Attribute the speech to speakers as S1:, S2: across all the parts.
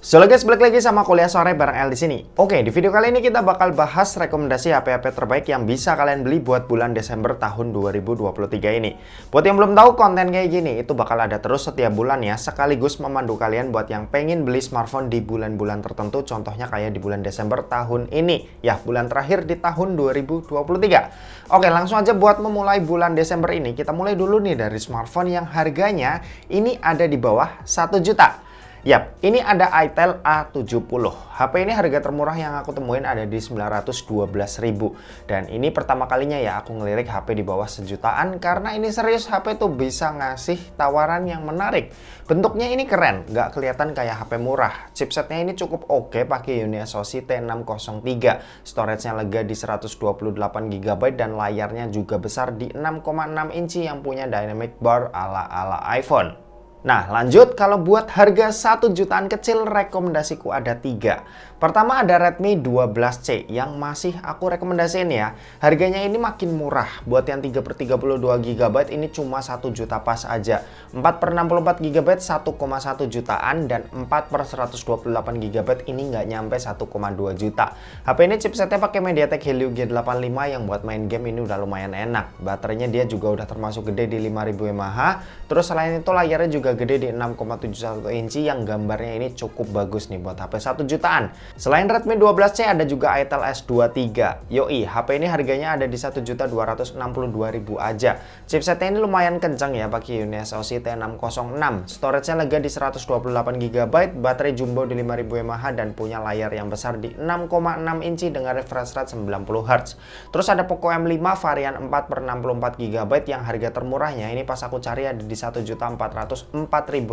S1: So guys, balik lagi sama Kuliah Sore bareng El di sini. Oke, di video kali ini kita bakal bahas rekomendasi HP-HP terbaik yang bisa kalian beli buat bulan Desember tahun 2023 ini. Buat yang belum tahu, konten kayak gini itu bakal ada terus setiap bulan ya, sekaligus memandu kalian buat yang pengen beli smartphone di bulan-bulan tertentu, contohnya kayak di bulan Desember tahun ini. Ya, bulan terakhir di tahun 2023. Oke, langsung aja buat memulai bulan Desember ini, kita mulai dulu nih dari smartphone yang harganya ini ada di bawah 1 juta. Yap, ini ada Itel A70. HP ini harga termurah yang aku temuin ada di 912.000. Dan ini pertama kalinya ya aku ngelirik HP di bawah sejutaan, karena ini serius HP tuh bisa ngasih tawaran yang menarik. Bentuknya ini keren, nggak kelihatan kayak HP murah. Chipsetnya ini cukup oke, pakai UniSoC T603. Storage-nya lega di 128GB dan layarnya juga besar di 6,6 inci yang punya dynamic bar ala-ala iPhone. Nah, lanjut, kalau buat harga 1 jutaan kecil, rekomendasiku ada 3. Pertama ada Redmi 12C yang masih aku rekomendasiin ya. Harganya ini makin murah. Buat yang 3/32GB ini cuma 1 juta pas aja. 4/64GB 1,1 jutaan dan 4/128GB ini nggak nyampe 1,2 juta. HP ini chipsetnya pakai MediaTek Helio G85 yang buat main game ini udah lumayan enak. Baterainya dia juga udah termasuk gede di 5000 mAh. Terus selain itu layarnya juga gede di 6,71 inci yang gambarnya ini cukup bagus nih buat HP 1 jutaan. Selain Redmi 12C ada juga Itel S23. Yoi, HP ini harganya ada di 1.262.000 aja. Chipsetnya ini lumayan kencang ya, pakai UniSoC T606. Storage-nya lega di 128GB, baterai jumbo di 5000 mAh dan punya layar yang besar di 6,6 inci dengan refresh rate 90Hz. Terus ada Poco M5 varian 4/64GB yang harga termurahnya ini pas aku cari ada di 1.404.000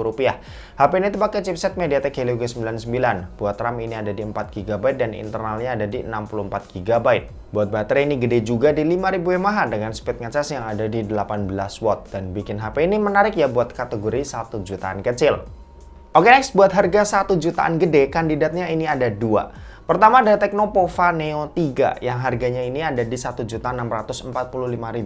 S1: rupiah. HP ini tuh pakai chipset MediaTek Helio G99. Buat RAM ini ada di 4GB dan internalnya ada di 64GB. Buat baterai ini gede juga di 5000 mAh dengan speed ngecas yang ada di 18 watt dan bikin HP ini menarik ya buat kategori 1 jutaan kecil. Oke, next, buat harga 1 jutaan gede, kandidatnya ini ada 2. Pertama ada Tecnopova Neo 3 yang harganya ini ada di 1.645.000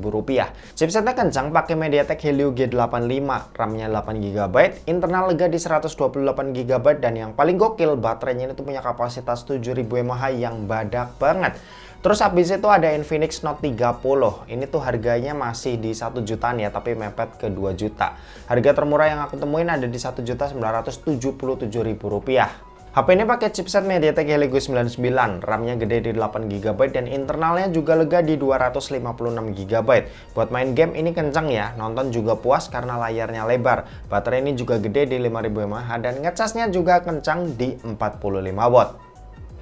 S1: rupiah. Chipsetnya kencang, pakai MediaTek Helio G85, RAM-nya 8GB, internal lega di 128GB dan yang paling gokil baterainya ini tuh punya kapasitas 7000 mAh yang badak banget. Terus habis itu ada Infinix Note 30. Ini tuh harganya masih di 1 jutaan ya, tapi mepet ke 2 juta. Harga termurah yang aku temuin ada di 1.977.000 rupiah. HP ini pakai chipset MediaTek Helio G99, RAM-nya gede di 8GB dan internalnya juga lega di 256GB. Buat main game ini kencang ya, nonton juga puas karena layarnya lebar. Baterai ini juga gede di 5000 mAh dan ngecasnya juga kencang di 45 watt.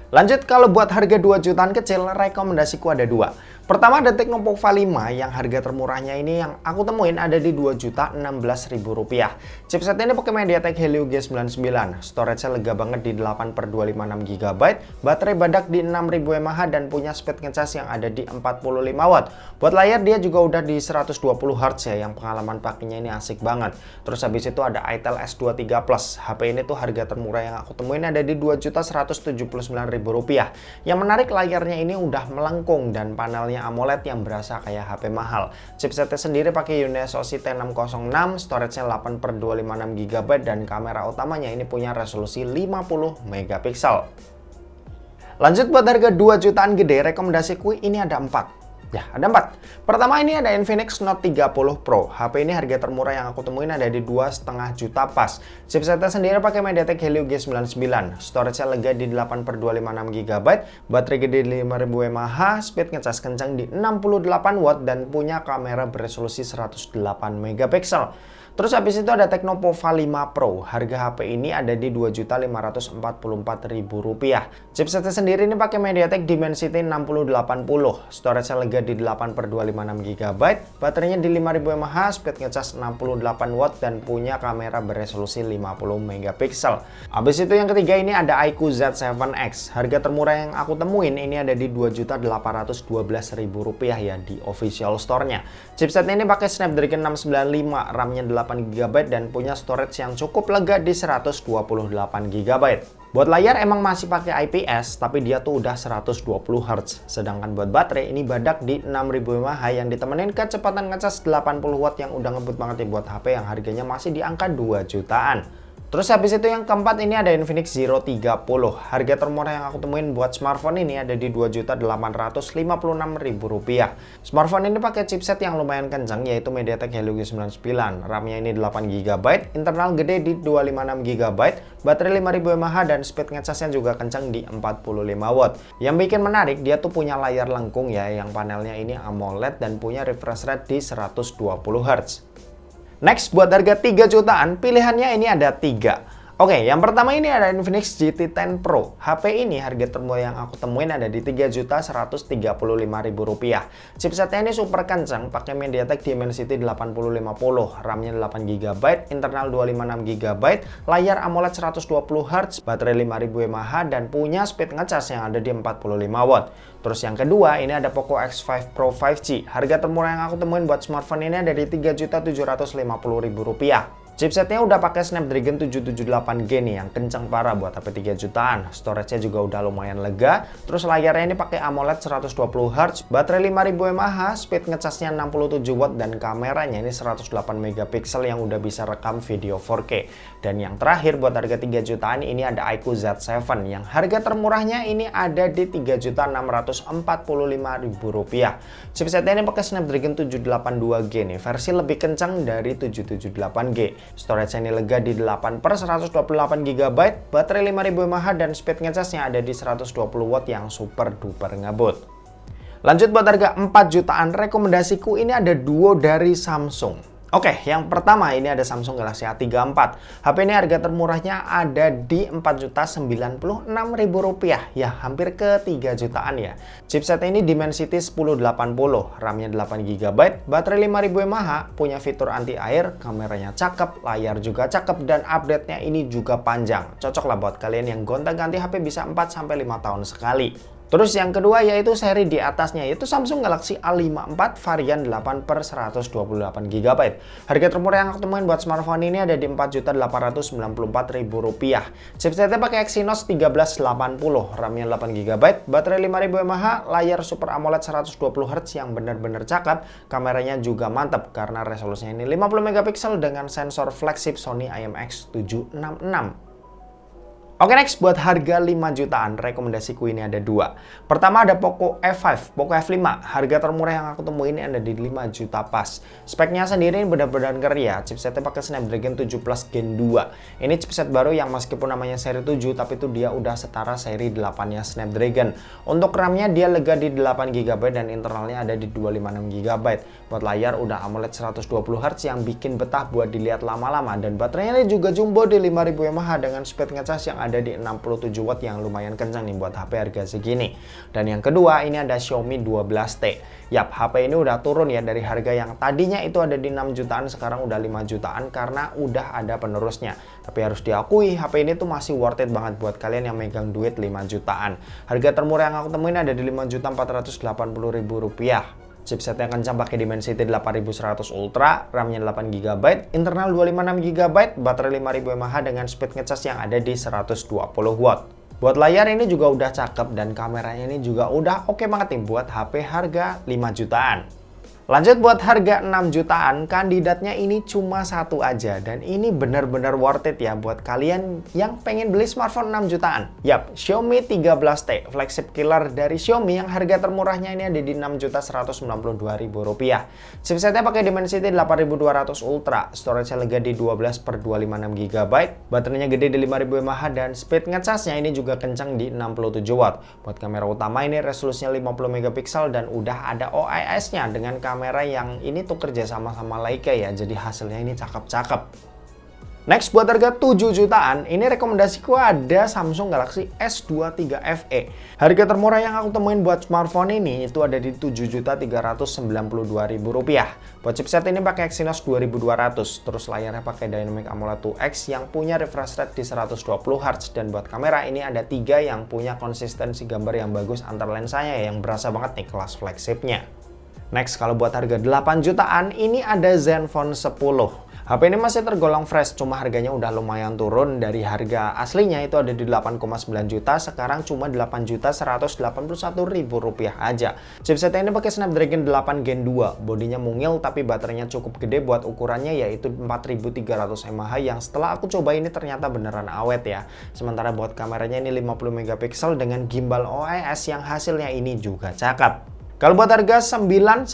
S1: Lanjut, kalau buat harga 2 jutaan kecil, rekomendasiku ada 2. Pertama ada Tecnopova 5 yang harga termurahnya ini yang aku temuin ada di 2.016.000 rupiah. Chipsetnya ini pakai MediaTek Helio G99, storage-nya lega banget di 8/256GB, baterai badak di 6000 mAh dan punya speed ngecas yang ada di 45 watt. Buat layar dia juga udah di 120Hz ya, yang pengalaman pakainya ini asik banget. Terus habis itu ada Itel S23 Plus. HP ini tuh harga termurah yang aku temuin ada di 2.179.000 rupiah. Yang menarik, layarnya ini udah melengkung dan panelnya AMOLED yang berasa kayak HP mahal. Chipsetnya sendiri pakai UniSoC T606, storage-nya 8/256GB dan kamera utamanya ini punya resolusi 50 megapiksel. Lanjut, buat harga 2 jutaan gede, rekomendasiku ini ada 4. Ya, ada 4. Pertama ini ada Infinix Note 30 Pro. HP ini harga termurah yang aku temuin ada di 2,5 juta pas. Chipsetnya sendiri pakai MediaTek Helio G99. Storage-nya lega di 8/256GB, baterai gede di 5000 mAh, speed ngecas kencang di 68 watt dan punya kamera beresolusi 108 megapiksel. Terus habis itu ada Tecnopova 5 Pro. Harga HP ini ada di 2.544.000 rupiah. Chipsetnya sendiri ini pakai MediaTek Dimensity 6080. Storage-nya lega di 8/256GB, baterainya di 5000 mAh, speed ngecas 68 watt dan punya kamera beresolusi 50 megapiksel. Habis itu yang ketiga ini ada iQOO Z7X. Harga termurah yang aku temuin ini ada di 2.812.000 rupiah ya di official store-nya. Chipsetnya ini pakai Snapdragon 695, RAM-nya 8GB dan punya storage yang cukup lega di 128GB. Buat layar emang masih pakai IPS, tapi dia tuh udah 120Hz. Sedangkan buat baterai ini badak di 6000 mAh yang ditemenin kecepatan ngecas 80 watt yang udah ngebut banget ya buat HP yang harganya masih di angka 2 jutaan. Terus habis itu yang keempat ini ada Infinix Zero 30. Harga termurah yang aku temuin buat smartphone ini ada di Rp2.856.000. Smartphone ini pakai chipset yang lumayan kencang yaitu MediaTek Helio G99. RAM-nya ini 8GB, internal gede di 256GB, baterai 5000 mAh dan speed ngecasnya juga kencang di 45W. Yang bikin menarik dia tuh punya layar lengkung ya, yang panelnya ini AMOLED dan punya refresh rate di 120Hz. Next, buat harga 3 jutaan, pilihannya ini ada 3. Oke, yang pertama ini ada Infinix GT 10 Pro. HP ini harga termurah yang aku temuin ada di Rp3.135.000. Chipsetnya ini super kencang, pakai MediaTek Dimensity 8050, RAM-nya 8GB, internal 256GB, layar AMOLED 120Hz, baterai 5000 mAh dan punya speed ngecas yang ada di 45W. Terus yang kedua, ini ada Poco X5 Pro 5G. Harga termurah yang aku temuin buat smartphone ini ada di Rp3.750.000. Chipsetnya udah pakai Snapdragon 778G nih, yang kencang parah buat HP 3 jutaan. Storage-nya juga udah lumayan lega. Terus layarnya ini pakai AMOLED 120Hz, baterai 5000 mAh, speed ngecasnya 67W dan kameranya ini 108MP yang udah bisa rekam video 4K. Dan yang terakhir buat harga 3 jutaan ini ada iQOO Z7 yang harga termurahnya ini ada di Rp3.645.000. Chipsetnya ini pakai Snapdragon 782G nih, versi lebih kencang dari 778G. Storage ini lega di 8/128GB, baterai 5000 mAh dan speed ngecasnya ada di 120W yang super duper ngebut. Lanjut buat harga 4 jutaan, rekomendasiku ini ada duo dari Samsung. Oke, yang pertama ini ada Samsung Galaxy A34. HP ini harga termurahnya ada di Rp4.096.000. Ya, hampir ke 3 jutaan ya. Chipset ini Dimensity 1080, RAM-nya 8GB, baterai 5000 mAh, punya fitur anti-air, kameranya cakep, layar juga cakep, dan update-nya ini juga panjang. Cocok lah buat kalian yang gonta-ganti HP bisa 4-5 tahun sekali. Terus yang kedua yaitu seri di atasnya, yaitu Samsung Galaxy A54 varian 8/128GB. Harga termurah yang aku temuin buat smartphone ini ada di Rp4.894.000. Chipsetnya pakai Exynos 1380, RAM-nya 8GB, baterai 5000 mAh, layar Super AMOLED 120Hz yang benar-benar cakep, kameranya juga mantap karena resolusinya ini 50MP dengan sensor flagship Sony IMX766. Oke, next buat harga 5 jutaan, rekomendasiku ini ada 2. Pertama ada Poco F5, Poco F5. Harga termurah yang aku temuin ini ada di 5 juta pas. Speknya sendiri benar-benar keren ya. Chipsetnya pakai Snapdragon 7 Plus Gen 2. Ini chipset baru yang meskipun namanya seri 7, tapi itu dia udah setara seri 8-nya Snapdragon. Untuk RAM-nya dia lega di 8GB dan internalnya ada di 256GB. Buat layar udah AMOLED 120Hz yang bikin betah buat dilihat lama-lama. Dan baterainya juga jumbo di 5000 mAh dengan speed ngecas yang ada di 67W yang lumayan kencang nih buat HP harga segini. Dan yang kedua ini ada Xiaomi 12T. Yap, HP ini udah turun ya dari harga yang tadinya itu ada di 6 jutaan sekarang udah 5 jutaan karena udah ada penerusnya. Tapi harus diakui HP ini tuh masih worth it banget buat kalian yang megang duit 5 jutaan. Harga termurah yang aku temuin ada di Rp5.480.000. Chipsetnya kencang pakai Dimensity 8100 Ultra, RAM-nya 8GB, internal 256GB, baterai 5000 mAh dengan speed ngecas yang ada di 120W. Buat layar ini juga udah cakep dan kameranya ini juga udah oke banget nih buat HP harga 5 jutaan. Lanjut buat harga 6 jutaan, kandidatnya ini cuma satu aja dan ini benar-benar worth it ya buat kalian yang pengen beli smartphone 6 jutaan. Yap, Xiaomi 13T, flagship killer dari Xiaomi yang harga termurahnya ini ada di Rp6.192.000. Chipsetnya pakai Dimensity 8200 Ultra, storage-nya lega di 12/256GB, baterainya gede di 5000 mAh dan speed ngecasnya ini juga kencang di 67W. Buat kamera utama ini resolusinya 50MP dan udah ada OIS-nya dengan kamera yang ini tuh kerja sama Leica ya, jadi hasilnya ini cakep-cakep. Next buat harga 7 jutaan, ini rekomendasiku ada Samsung Galaxy S23 FE. Harga termurah yang aku temuin buat smartphone ini itu ada di Rp7.392.000. Buat chipset ini pakai Exynos 2200, terus layarnya pakai Dynamic AMOLED 2X yang punya refresh rate di 120Hz, dan buat kamera ini ada 3 yang punya konsistensi gambar yang bagus antar lensanya yang berasa banget nih kelas flagshipnya. Next, kalau buat harga 8 jutaan, ini ada Zenfone 10. HP ini masih tergolong fresh, cuma harganya udah lumayan turun dari harga aslinya itu ada di 8,9 juta, sekarang cuma 8.181.000 rupiah aja. Chipsetnya ini pakai Snapdragon 8 Gen 2, bodinya mungil tapi baterainya cukup gede buat ukurannya yaitu 4300 mAh yang setelah aku coba ini ternyata beneran awet ya. Sementara buat kameranya ini 50 megapiksel dengan gimbal OIS yang hasilnya ini juga cakep. Kalau buat harga 9-10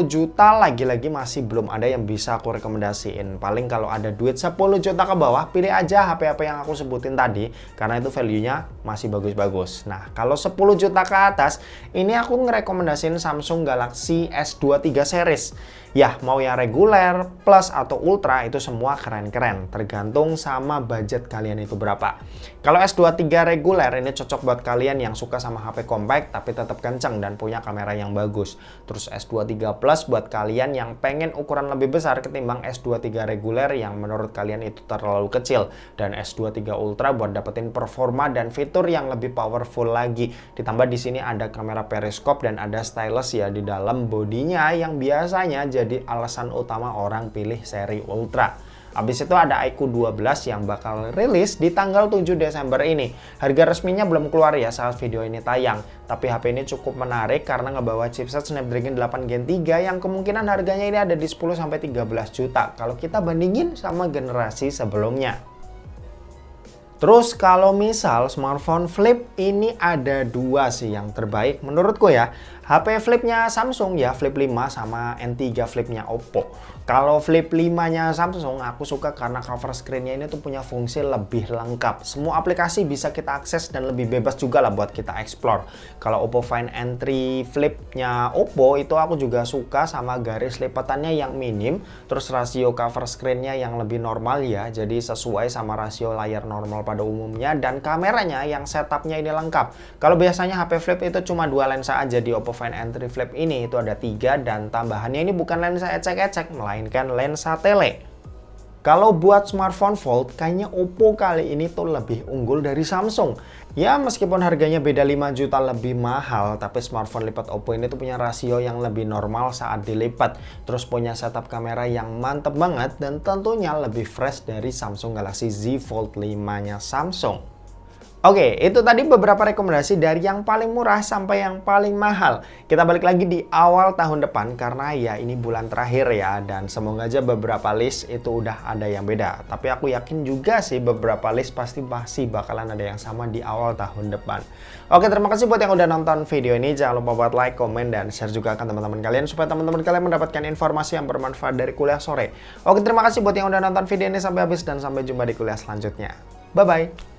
S1: juta, lagi-lagi masih belum ada yang bisa aku rekomendasiin. Paling kalau ada duit 10 juta ke bawah, pilih aja HP-HP yang aku sebutin tadi, karena itu value-nya masih bagus-bagus. Nah, kalau 10 juta ke atas, ini aku ngerekomendasiin Samsung Galaxy S23 series. Ya, mau yang reguler, plus, atau ultra, itu semua keren-keren. Tergantung sama budget kalian itu berapa. Kalau S23 reguler, ini cocok buat kalian yang suka sama HP compact, tapi tetap kenceng dan punya kamera yang bagus. Terus S23 Plus buat kalian yang pengen ukuran lebih besar ketimbang S23 reguler yang menurut kalian itu terlalu kecil. Dan S23 Ultra buat dapetin performa dan fitur yang lebih powerful lagi. Ditambah di sini ada kamera periskop dan ada stylus ya di dalam bodinya yang biasanya jadi alasan utama orang pilih seri Ultra. Habis itu ada iQOO 12 yang bakal rilis di tanggal 7 Desember ini. Harga resminya belum keluar ya saat video ini tayang. Tapi HP ini cukup menarik karena ngebawa chipset Snapdragon 8 Gen 3 yang kemungkinan harganya ini ada di 10-13 juta. Kalau kita bandingin sama generasi sebelumnya. Terus kalau misal smartphone flip ini ada dua sih yang terbaik menurutku ya. HP flipnya Samsung ya, Flip 5 sama N3 flipnya Oppo. Kalau Flip 5-nya Samsung aku suka karena cover screen-nya ini tuh punya fungsi lebih lengkap. Semua aplikasi bisa kita akses dan lebih bebas juga lah buat kita explore. Kalau Oppo Find N3 flipnya Oppo itu aku juga suka sama garis lipatannya yang minim. Terus rasio cover screen-nya yang lebih normal ya, jadi sesuai sama rasio layar normal pada umumnya. Dan kameranya yang setupnya ini lengkap. Kalau biasanya HP flip itu cuma 2 lensa aja, di Oppo Find N3 Flip ini itu ada 3 dan tambahannya ini bukan lensa ecek-ecek melainkan lensa tele. Kalau buat smartphone fold kayaknya Oppo kali ini tuh lebih unggul dari Samsung. Ya meskipun harganya beda 5 juta lebih mahal, tapi smartphone lipat Oppo ini tuh punya rasio yang lebih normal saat dilipat. Terus punya setup kamera yang mantep banget dan tentunya lebih fresh dari Samsung Galaxy Z Fold 5-nya Samsung. Oke, itu tadi beberapa rekomendasi dari yang paling murah sampai yang paling mahal. Kita balik lagi di awal tahun depan karena ya ini bulan terakhir ya, dan semoga aja beberapa list itu udah ada yang beda. Tapi aku yakin juga sih beberapa list pasti masih bakalan ada yang sama di awal tahun depan. Oke, terima kasih buat yang udah nonton video ini. Jangan lupa buat like, komen, dan share juga ke teman-teman kalian supaya teman-teman kalian mendapatkan informasi yang bermanfaat dari kuliah sore. Oke, terima kasih buat yang udah nonton video ini sampai habis dan sampai jumpa di kuliah selanjutnya. Bye-bye!